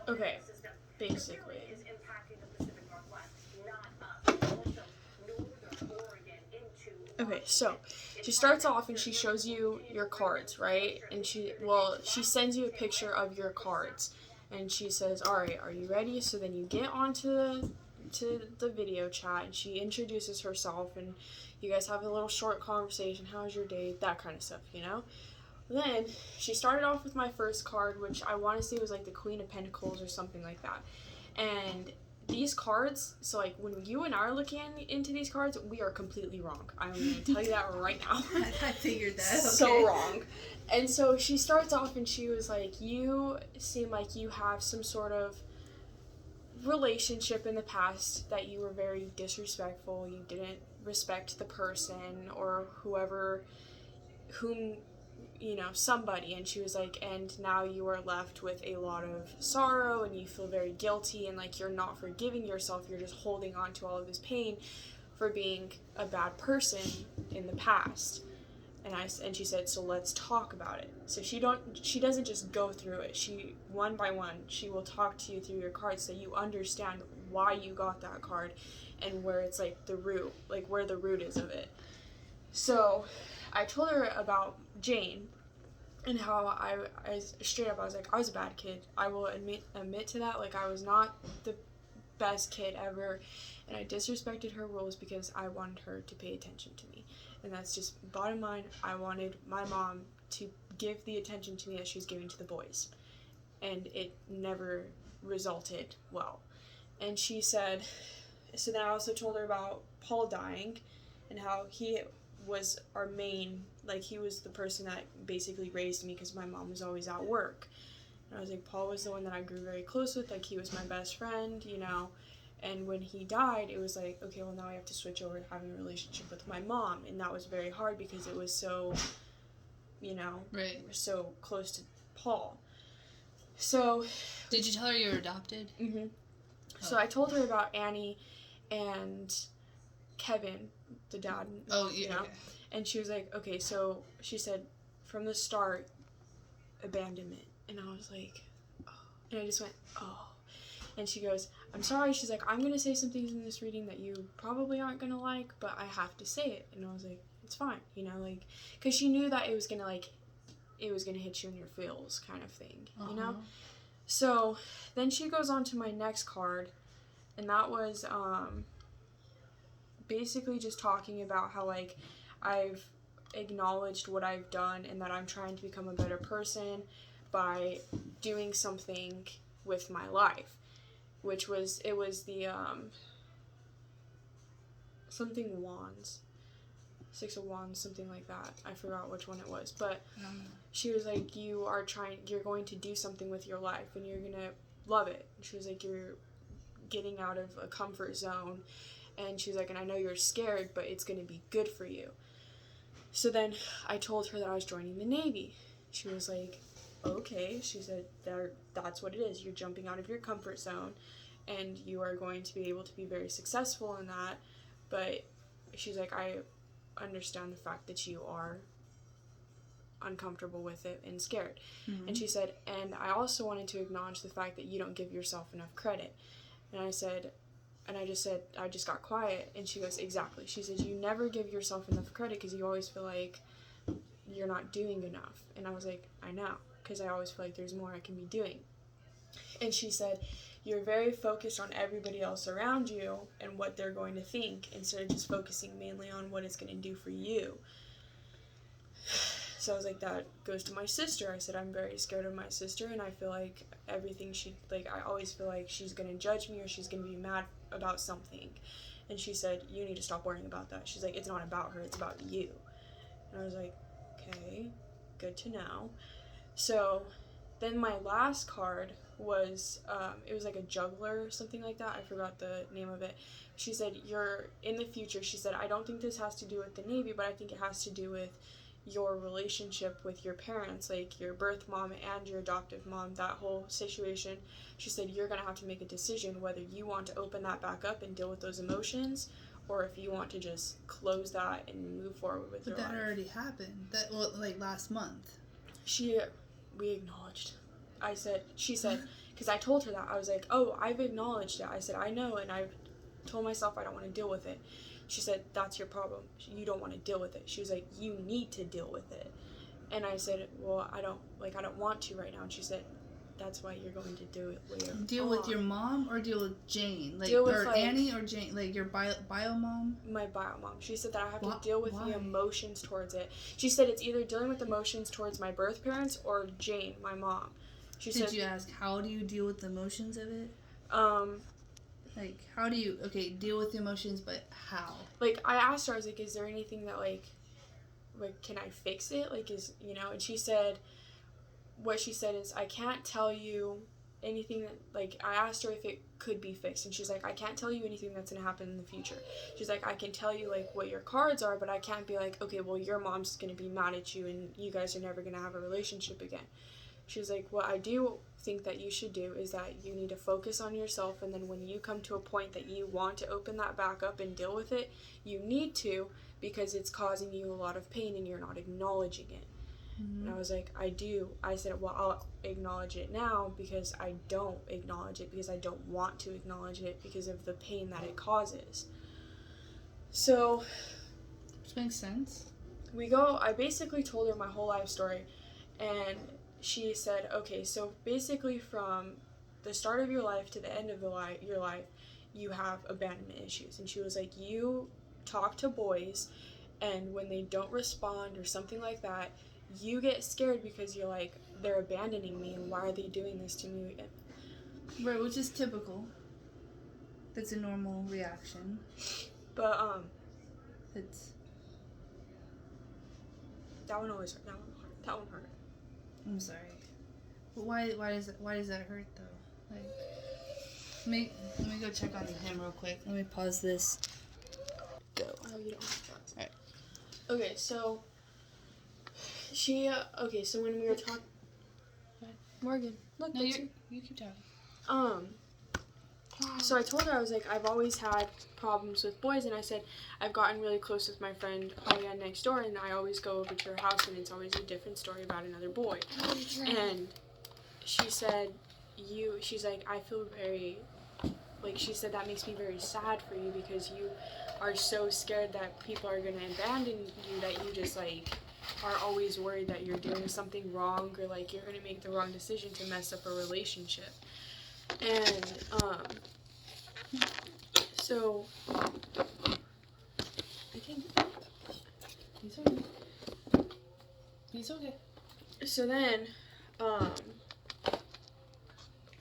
Okay, basically. Okay, so she starts off and she shows you your cards, right? And she sends you a picture of your cards, and she says, "All right, are you ready?" So then you get onto the video chat, and she introduces herself, and you guys have a little short conversation. How's your day? That kind of stuff, you know. Then she started off with my first card, which I want to say was like the Queen of Pentacles or something like that. And these cards, so like when you and I are looking into these cards, we are completely wrong. I'm going to tell you that right now. I figured that. Okay. So wrong. And so she starts off and she was like, you seem like you have some sort of relationship in the past that you were very disrespectful. You didn't respect the person or whom somebody. And she was like, and now you are left with a lot of sorrow and you feel very guilty and like you're not forgiving yourself. You're just holding on to all of this pain for being a bad person in the past. And she said, so let's talk about it. So she doesn't just go through it. She, one by one, she will talk to you through your cards so you understand why you got that card and where it's like the root, like where the root is of it. So I told her about Jane and how I straight up, I was like, I was a bad kid. I will admit to that. Like, I was not the best kid ever, and I disrespected her rules because I wanted her to pay attention to me. And that's just bottom line. I wanted my mom to give the attention to me that she was giving to the boys, and it never resulted well. And she said, so then I also told her about Paul dying and how he was our main, like he was the person that basically raised me because my mom was always at work. And I was like, Paul was the one that I grew very close with, like he was my best friend, you know. And when he died, it was like, okay, well now I have to switch over to having a relationship with my mom. And that was very hard because it was so, right, so close to Paul. So. Did you tell her you were adopted? Mm-hmm. Oh. So I told her about Annie and Kevin, the dad. Oh, yeah. Okay. And she was like, okay, so she said, from the start, abandonment. And I was like, oh. And I just went, oh. And she goes, I'm sorry. She's like, I'm going to say some things in this reading that you probably aren't going to like, but I have to say it. And I was like, it's fine, like, because she knew that it was going to hit you in your feels kind of thing, So then she goes on to my next card, and that was basically just talking about how, like, I've acknowledged what I've done and that I'm trying to become a better person by doing something with my life, which was, it was the, something wands, 6 of Wands, something like that. I forgot which one it was, but she was like, you're going to do something with your life and you're going to love it. And she was like, you're getting out of a comfort zone. And she's like, and I know you're scared, but it's going to be good for you. So then I told her that I was joining the Navy. She was like, okay. She said, that's what it is. You're jumping out of your comfort zone, and you are going to be able to be very successful in that. But she's like, I understand the fact that you are uncomfortable with it and scared. Mm-hmm. And she said, and I also wanted to acknowledge the fact that you don't give yourself enough credit. And I said, I just got quiet. And she goes, exactly. She says, you never give yourself enough credit because you always feel like you're not doing enough. And I was like, I know, because I always feel like there's more I can be doing. And she said, you're very focused on everybody else around you and what they're going to think instead of just focusing mainly on what it's going to do for you. So I was like, that goes to my sister. I said, I'm very scared of my sister, and I feel like everything I always feel like she's going to judge me or she's going to be mad about something. And she said, you need to stop worrying about that. She's like, it's not about her, it's about you. And I was like, okay, good to know. So then my last card was, it was like a juggler or something like that. I forgot the name of it. She said, you're in the future. She said, I don't think this has to do with the Navy, but I think it has to do with your relationship with your parents, like your birth mom and your adoptive mom, that whole situation. She said, you're going to have to make a decision whether you want to open that back up and deal with those emotions, or if you want to just close that and move forward with your life. But that already happened. That, well, like last month. We acknowledged. She said, because I told her that. I was like, oh, I've acknowledged it. I said, I know, and I've told myself I don't want to deal with it. She said, that's your problem. You don't want to deal with it. She was like, you need to deal with it. And I said, well, I don't want to right now. And she said, that's why you're going to do it later. Deal with your mom or deal with Jane? Deal with, or Annie or Jane? Like your bio mom? My bio mom. She said that I have to deal with the emotions towards it. She said it's either dealing with emotions towards my birth parents or Jane, my mom. Did you ask, how do you deal with the emotions of it? Like, how do you, deal with the emotions, but how? Like, I asked her, I was like, is there anything that, like, can I fix it? Like, and she said, what she said is, I can't tell you anything that, like, I asked her if it could be fixed, and she's like, I can't tell you anything that's going to happen in the future. She's like, I can tell you, like, what your cards are, but I can't be like, okay, well, your mom's going to be mad at you, and you guys are never going to have a relationship again. She was like, what I do think that you should do is that you need to focus on yourself, and then when you come to a point that you want to open that back up and deal with it, you need to, because it's causing you a lot of pain and you're not acknowledging it. Mm-hmm. And I was like, I do. I said, well, I'll acknowledge it now because I don't acknowledge it because I don't want to acknowledge it because of the pain that it causes. So, which makes sense. I basically told her my whole life story, and she said, okay, so basically from the start of your life to the end of your life, you have abandonment issues. And she was like, you talk to boys, and when they don't respond or something like that, you get scared because you're like, they're abandoning me, and why are they doing this to me? Right, which is typical. That's a normal reaction. But, it's... That one always hurt. That one hurt. I'm sorry. But why does that hurt though? Like, let me go check on him real quick. Let me pause this. Go. Oh, you don't have to pause. Alright. Okay, so so when we were talking, Morgan, look. No, you keep talking. So I told her, I was like, I've always had problems with boys, and I said, I've gotten really close with my friend Ariane next door, and I always go over to her house, and it's always a different story about another boy. And she said, she's like, I feel very, like, she said, that makes me very sad for you because you are so scared that people are going to abandon you that you just, like, are always worried that you're doing something wrong or, like, you're going to make the wrong decision to mess up a relationship. And, so, I think, he's okay. He's okay. So then, what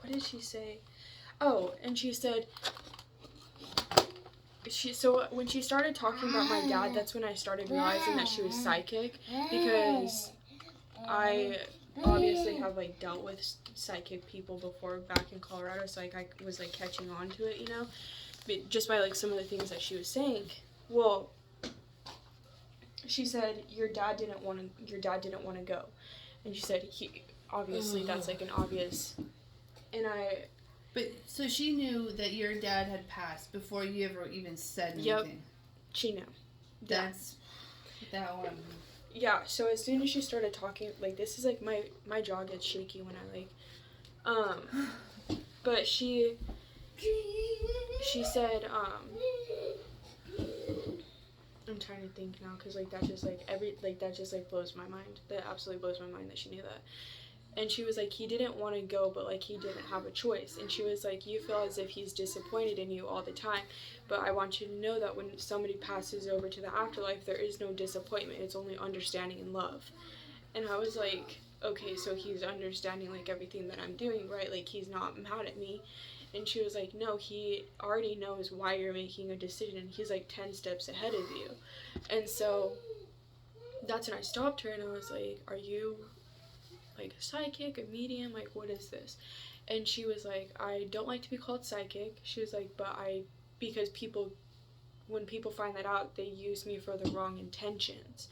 did she say? Oh, and she said, so when she started talking about my dad, that's when I started realizing that she was psychic, because I obviously have, like, dealt with psychic people before back in Colorado, so, like, I was, like, catching on to it, you know, but just by, like, some of the things that she was saying. Well, she said, your dad didn't want to go, and she said, obviously that's, like, an obvious, and But, so she knew that your dad had passed before you ever even said anything? Yep, she knew. That's that one. Yeah, so as soon as she started talking, like, this is, like, my jaw gets shaky when I, like, but she said, I'm trying to think now, because, like, that just, like, blows my mind. That absolutely blows my mind that she knew that. And she was like, he didn't want to go, but, like, he didn't have a choice. And she was like, you feel as if he's disappointed in you all the time, but I want you to know that when somebody passes over to the afterlife, there is no disappointment. It's only understanding and love. And I was like, okay, so he's understanding, like, everything that I'm doing, right? Like, he's not mad at me. And she was like, no, he already knows why you're making a decision. He's, like, 10 steps ahead of you. And so that's when I stopped her, and I was like, are you, like, a psychic, a medium, like, what is this? And she was like, I don't like to be called psychic. She was like, but because when people find that out, they use me for the wrong intentions.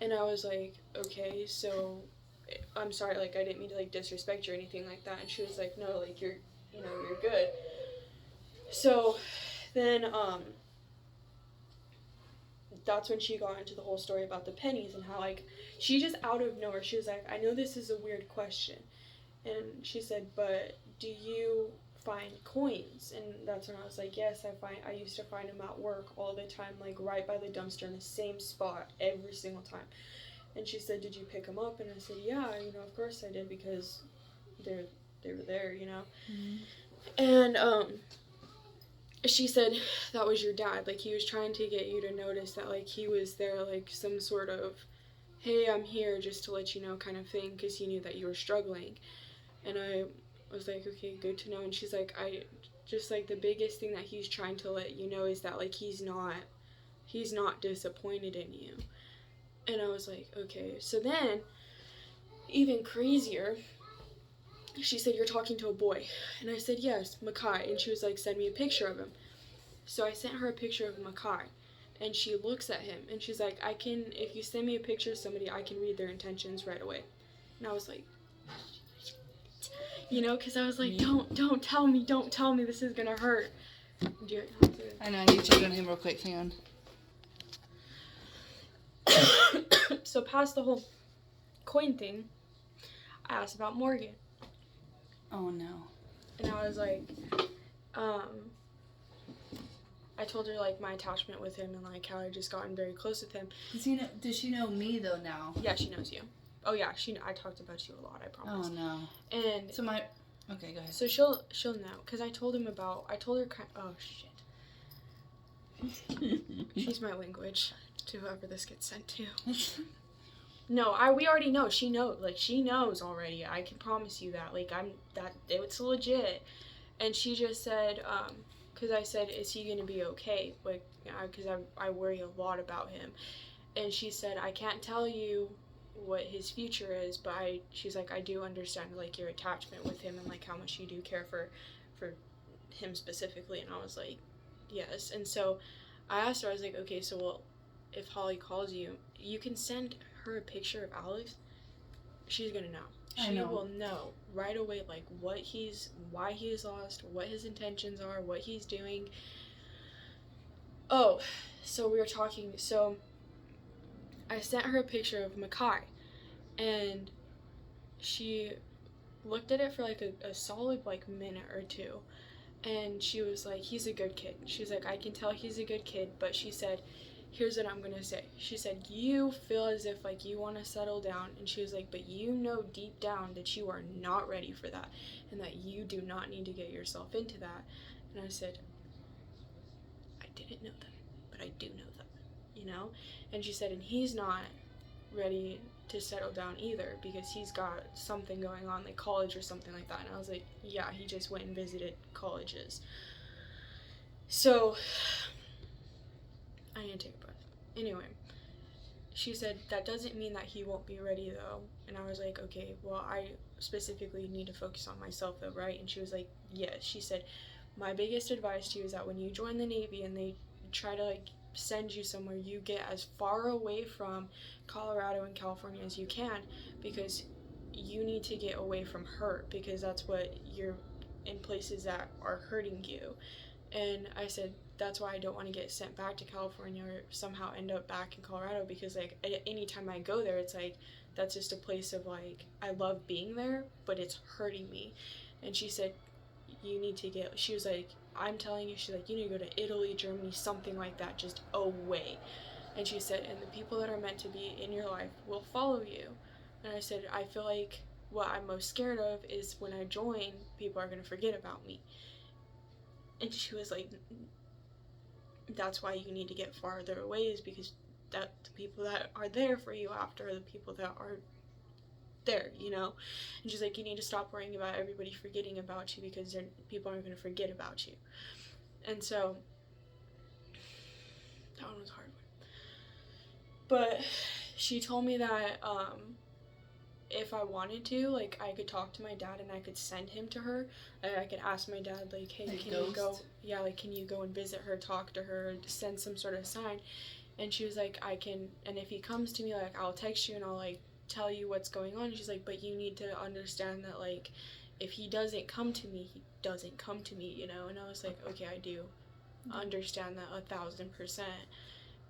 And I was like, okay, so I'm sorry, like, I didn't mean to, like, disrespect you or anything like that. And she was like, no, like, you're good. So then that's when she got into the whole story about the pennies and how, like, she just out of nowhere, she was like, I know this is a weird question. And she said, but do you find coins? And that's when I was like, yes, I used to find them at work all the time, like right by the dumpster in the same spot every single time. And she said, did you pick them up? And I said, yeah, of course I did, because they were there, Mm-hmm. And she said that was your dad, like he was trying to get you to notice that, like he was there, like some sort of, hey, I'm here just to let you know kind of thing, because he knew that you were struggling. And I was like, okay, good to know. And she's like, I just, like, the biggest thing that he's trying to let you know is that, like, he's not disappointed in you. And I was like, okay. So then, even crazier, she said, you're talking to a boy. And I said, yes, Makai. And she was like, send me a picture of him. So I sent her a picture of Makai. And she looks at him, and she's like, if you send me a picture of somebody, I can read their intentions right away. And I was like, because I was like, don't tell me, this is gonna hurt. I know, I need to check on him real quick, hang on. So past the whole coin thing, I asked about Morgan. Oh no. And I was like, I told her, like, my attachment with him, and, like, how I just gotten very close with him. Does she know me, though, now? Yeah, she knows you. Oh, yeah, I talked about you a lot, I promise. Oh, no. And... Okay, go ahead. So she'll know, because I told her oh, shit. She's my language to whoever this gets sent to. No, we already know. She knows already. I can promise you that. Like, it's legit. And she just said, because I said, is he going to be okay? Like, because I worry a lot about him. And she said, I can't tell you what his future is, but she's like, I do understand, like, your attachment with him and, like, how much you do care for him specifically. And I was like, yes. And so I asked her, I was like, okay, so, well, if Holly calls you, you can send her a picture of Alex. She's gonna know. She will know right away, like, why he's lost, what his intentions are, what he's doing. Oh, so we were talking, so I sent her a picture of Makai, and she looked at it for, like, a solid, like, minute or two, and she was like, he's a good kid. She's like, I can tell he's a good kid, but she said, here's what I'm gonna say. She said, you feel as if, like, you want to settle down, and she was like, but you know deep down that you are not ready for that, and that you do not need to get yourself into that. And I said, I didn't know that, but I do know that, And she said, and he's not ready to settle down either, because he's got something going on, like college or something like that. And I was like, yeah, he just went and visited colleges. So I need to take a breath. Anyway, she said, that doesn't mean that he won't be ready, though. And I was like, okay, well, I specifically need to focus on myself, though, right? And she was like, yes. She said, my biggest advice to you is that when you join the Navy and they try to, like, send you somewhere, you get as far away from Colorado and California as you can, because you need to get away from hurt, because that's what you're in places that are hurting you. And I said, that's why I don't want to get sent back to California or somehow end up back in Colorado, because, like, any time I go there, it's like, that's just a place of, like, I love being there, but it's hurting me. And she said, she was like, I'm telling you, she's like, you need to go to Italy, Germany, something like that, just away. And she said, and the people that are meant to be in your life will follow you. And I said, I feel like what I'm most scared of is when I join, people are going to forget about me. And she was like, that's why you need to get farther away, is because that the people that are there for you after are the people that are there, And she's like, you need to stop worrying about everybody forgetting about you, because people aren't going to forget about you. And so that one was a hard one. But she told me that if I wanted to, like, I could talk to my dad and I could send him to her. Like, I could ask my dad, like, hey, can you go? Yeah, like, can you go and visit her, talk to her, send some sort of sign? And she was like, I can, and if he comes to me, like, I'll text you and I'll, like, tell you what's going on. And she's like, but you need to understand that, like, if he doesn't come to me, he doesn't come to me, And I was like, okay, I do understand that 1,000%.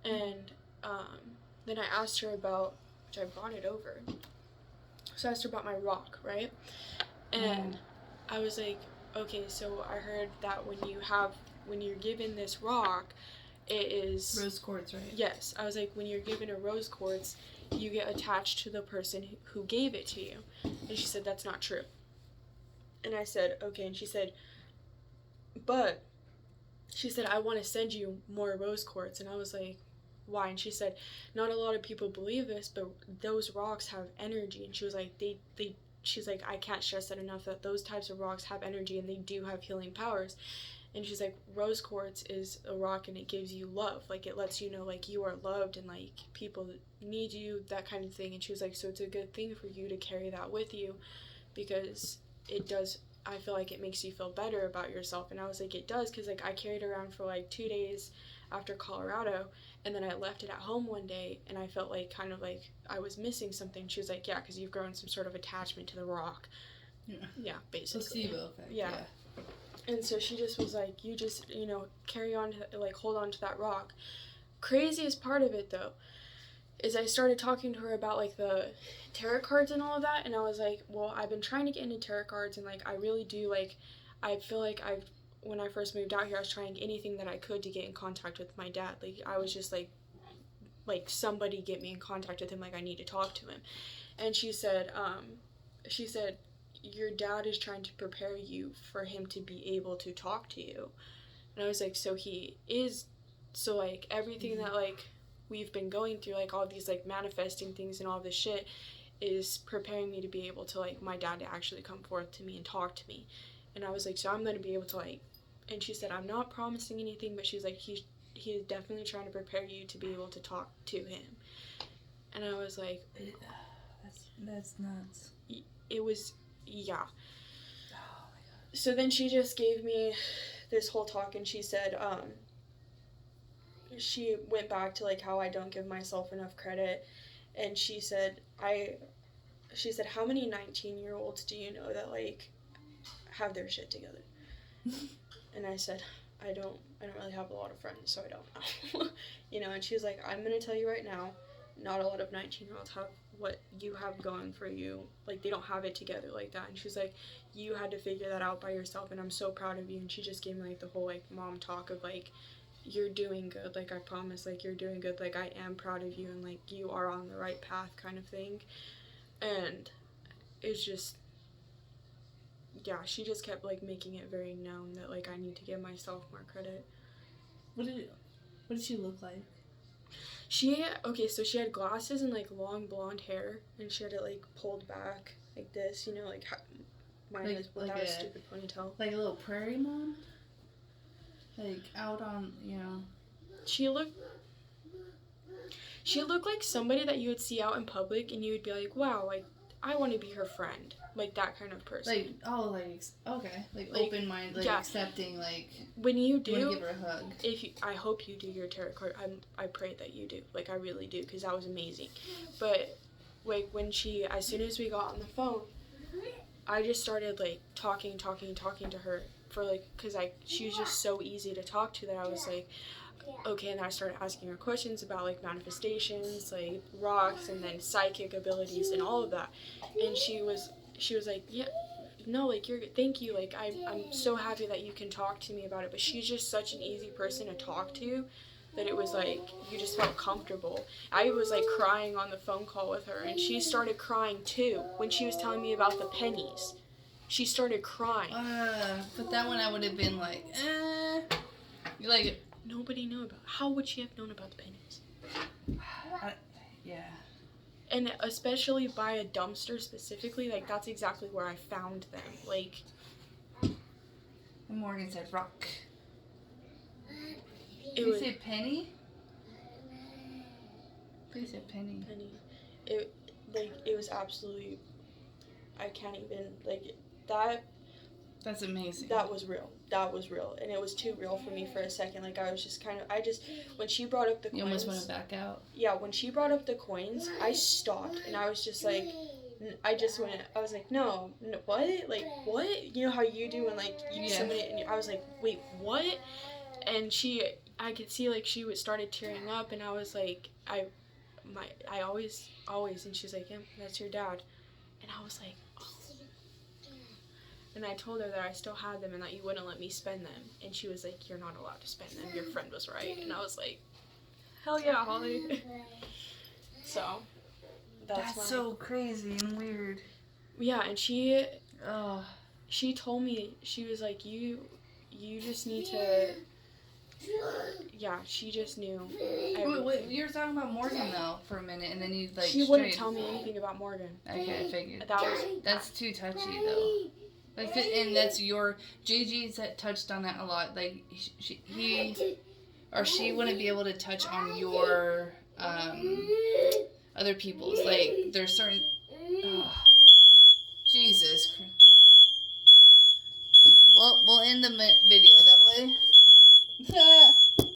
And then I asked her about, which I brought it over. So I asked her about my rock, right? And I was like, okay, so I heard that when you're given this rock, it is Rose quartz, right? Yes. I was like, when you're given a rose quartz, you get attached to the person who gave it to you. And she said, that's not true. And I said, okay. And she said, but she said, I want to send you more rose quartz. And I was like, why? And she said, not a lot of people believe this, but those rocks have energy. And she was like, she's like, I can't stress that enough, that those types of rocks have energy and they do have healing powers. And she's like, rose quartz is a rock and it gives you love. Like, it lets you know, like, you are loved and, like, people need you, that kind of thing. And she was like, so it's a good thing for you to carry that with you because it does, I feel like it makes you feel better about yourself. And I was like, it does, because, like, I carried it around for, like, 2 days after Colorado, and then I left it at home one day, and I felt like kind of like I was missing something. She was like, yeah, because you've grown some sort of attachment to the rock. Yeah, basically. Placebo effect. Yeah. And so she just was like, you just, carry on, like, hold on to that rock. Craziest part of it, though, is I started talking to her about, like, the tarot cards and all of that, and I was like, well, I've been trying to get into tarot cards, and, like, I really do, like, I feel like when I first moved out here, I was trying anything that I could to get in contact with my dad. Like, I was just like, somebody get me in contact with him, like, I need to talk to him. And she said, your dad is trying to prepare you for him to be able to talk to you. And I was like, so he is, so, like, everything that, like, we've been going through, like, all these, like, manifesting things and all this shit is preparing me to be able to, like, my dad to actually come forth to me and talk to me. And I was like, so I'm going to be able to, like, and she said, I'm not promising anything, but she's like, he is definitely trying to prepare you to be able to talk to him. And I was like, that's nuts. It was, yeah. Oh my God. So then she just gave me this whole talk, and she said, she went back to, like, how I don't give myself enough credit, and she said, how many 19-year-olds do you know that, like, have their shit together? And I said, I don't really have a lot of friends, so I don't know. And she was like, I'm going to tell you right now, not a lot of 19-year-olds have what you have going for you. Like, they don't have it together like that. And she's like, you had to figure that out by yourself, and I'm so proud of you. And she just gave me, like, the whole, like, mom talk of, like, you're doing good. Like, I promise, like, you're doing good. Like, I am proud of you, and, like, you are on the right path kind of thing. And it's just, yeah, she just kept, like, making it very known that, like, I need to give myself more credit. What did she look like? Okay, so she had glasses and, like, long blonde hair, and she had it, like, pulled back like this, like mine is without a stupid ponytail. Like a little prairie mom? Like, out on, She looked like somebody that you would see out in public, and you would be like, wow, like, I want to be her friend. Like, that kind of person. Like, okay. Like open-minded, like, yeah. Accepting, like, when you do, you want to give her a hug. I hope you do your tarot card. I pray that you do. Like, I really do, because that was amazing. But, like, as soon as we got on the phone, I just started, like, talking to her for, like, because she was just so easy to talk to that I was like, okay, and then I started asking her questions about, like, manifestations, like, rocks, and then psychic abilities and all of that. And she was like, yeah, no, like, you're good. Thank you. Like, I'm so happy that you can talk to me about it. But she's just such an easy person to talk to that it was like, you just felt comfortable. I was, like, crying on the phone call with her, and she started crying too when she was telling me about the pennies. She started crying. But that one I would have been like, like, nobody knew about. How would she have known about the pennies? Yeah. And especially by a dumpster specifically, like, that's exactly where I found them. Like, and Morgan said rock. Did you say penny? Please say penny. Penny. It was absolutely, I can't even, like, that. That's amazing. That was real. And it was too real for me for a second. Like, I was just kind of, when she brought up the coins. You almost want to back out. Yeah, when she brought up the coins, I stopped, and I was just like, I was like, no, what? Like, what? You know how you do when, like, somebody, and I was like, wait, what? And I could see, like, she started tearing up, and I was like, I always, and she's like, yeah, that's your dad. And I was like, oh. And I told her that I still had them and that you wouldn't let me spend them. And she was like, you're not allowed to spend them. Your friend was right. And I was like, hell yeah, Holly. So, That's so crazy and weird. Yeah, and she told me, she was like, you just need to, yeah, she just knew everything. Wait, you were talking about Morgan, though, for a minute, and then you, like, She wouldn't tell me anything about Morgan. Okay, I figured. That's too touchy, though. Like, and that's your... JG's touched on that a lot. Like, she wouldn't be able to touch on your, other people's. Like, there's certain... Oh, Jesus Christ. Well, we'll end the video that way.